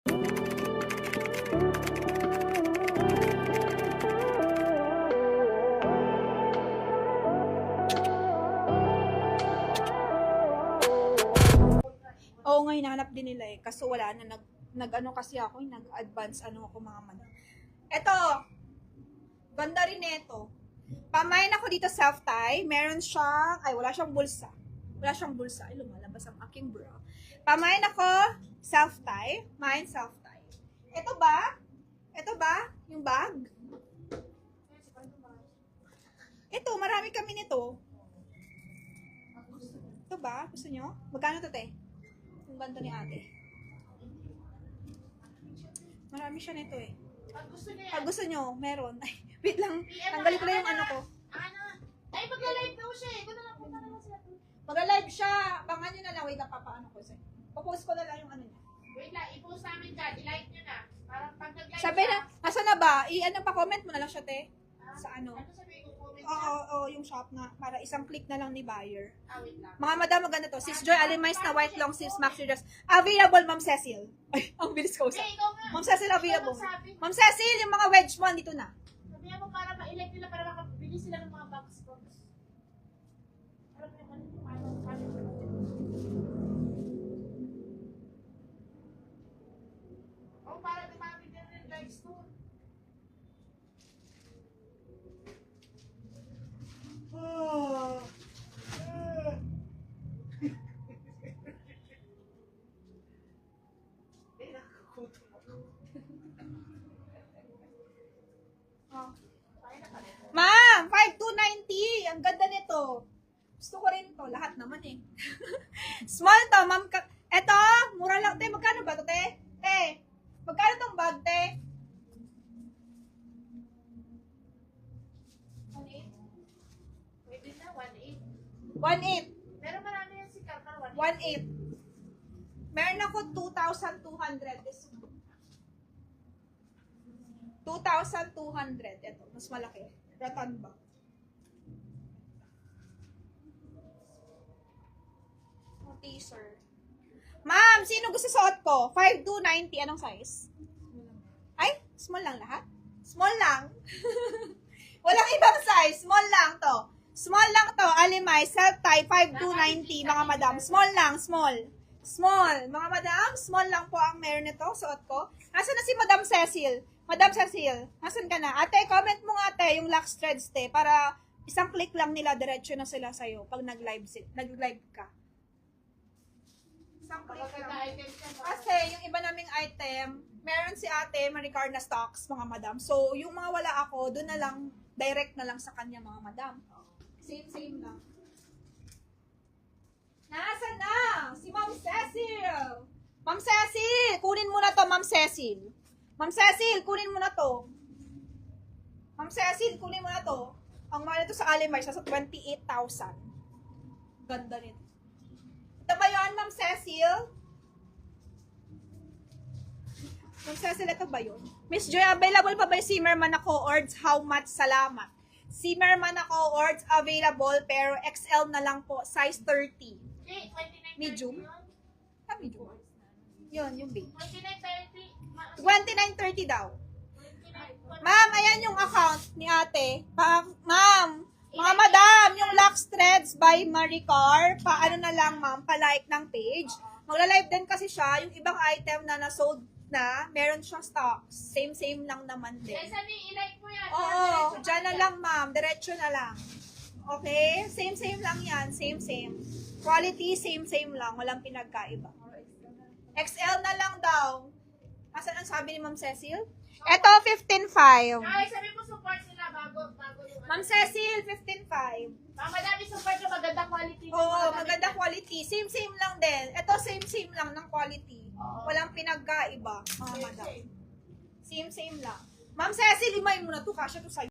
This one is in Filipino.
Oo nga, hinahanap din nila eh. Kaso wala na, nag-ano kasi ako, nag-advance ano ako mga man. Eto, ganda rin ito. Pamain ako dito self-tie. Meron siyang, ay wala siyang bulsa. Wala siyang bulsa. Ay, lumalabas ang aking bra. Pamain ako self-tie. Mine self-tie. Ito ba? Ito ba? Yung bag? Ito, marami kami nito. Ito ba? Gusto nyo? Magkano to, te? Yung ganda ni ate. Marami siya nito eh. Pag gusto nyo, meron. Ay, wait lang. Tanggalin ko lang yung ano ko. Ay, magla-live daw siya eh. Kung na lang punta na lang sila. Mag-live siya. Pangan nyo na lang. Wait lang, papaano ko siya. Popost ko na lang yung ano niya. Wait lang, i-post namin dyan. I-like nyo na. Parang pag nag-like Sabi na, asa na ba? I-ano pa, comment mo na lang siya, te. Sa ano? Ano sabihin ko? Comment Oo, yung shop na. Para isang click na lang ni buyer. wait lang. Mga madam, maganda to. Sis Joy Alimais na white long sleeves maxi dress. Available, Ma'am Cecil. Ay, ang bilis ko. Hey, ikaw nga. Ma'am Cecil, available. Ikaw magsabi. Ma'am Cecil, yung mga wedge mo, dito na. Sabihan mo para ma-elect nila para makabili sila ng mga box box. Parang ano. Oh, para dumami din rin guys to. Ma'am, 5,290. Ang ganda nito. Gusto ko rin to. Lahat naman eh. Small to, ma'am. Eto, mura lang. Te, magkano ba to, te? Te, magkano tong bag, te? 1.8? Pwede na, 1.8. 1,800. Pero marami yan si Karkar, 1.8. 1,800. Meron ako 2,200. This one. 2,200. Ito, mas malaki. Rattan ba? Oh, teaser. Ma'am, sino gusto suot ko? 5,290. Anong size? Ay, small lang lahat? Small lang. Walang ibang size. Small lang to. Small lang to. Alimay, self-tie, 5,290. Mga madam. Small lang, small. Small. Mga madam, small lang po ang meron nito. Suot ko. Nasaan na si Madam Cecil? Madam Cecil, nasan ka na? Ate, comment mo nga ate, yung Lux Threads te, para isang click lang nila, diretso na sila sa'yo pag nag-live ka. Isang click lang. Kasi yung iba naming item, meron si ate, Maricar na stocks, mga madam. So, yung mga wala ako, doon na lang, direct na lang sa kanya, mga madam. Same lang. Nasaan na? Si Ma'am Cecil! Ma'am Cecil! Kunin mo na to, Ma'am Cecil. Ma'am Cecil, kunin mo na to. Ma'am Cecil, kunin mo na to. Ang mahal nito sa Alimay, sa 28,000. Ganda nito. Ito ba yun, Ma'am Cecil? Ma'am Cecil, ito ba yun? Miss Joy, available pa ba yung Zimmermann na co-ords? How much? Salamat. Zimmermann na co-ords, available, pero XL na lang po, size 30. Okay, 29.30 Medium? yun. Medium. Yun, yung big. 29.30. 29.30 daw. Ma'am, ayan yung account ni ate. Ma'am, mga madam, yung Lux Threads by Maricar, paano na lang ma'am, pa-like ng page. Magla-live din kasi siya, yung ibang item na na-sold na, meron siyang stocks. Same lang naman din. Eh, sabi, i-like mo yan. Oo, dyan na lang ma'am, diretso na lang. Okay? Same lang yan, same. Quality, same lang, walang pinagkaiba. XL na lang daw. Asan ang sabi ni Ma'am Cecil? Ito, 15.5. Ay, sabi mo support sila bago yung Ma'am Cecil, 15.5. madami support na maganda quality. Oo, maganda quality. Same lang din. Ito, same lang ng quality. Walang pinagkaiba, mga madam. Same lang. Ma'am Cecil, imay mo na to. Kasya to sa'yo.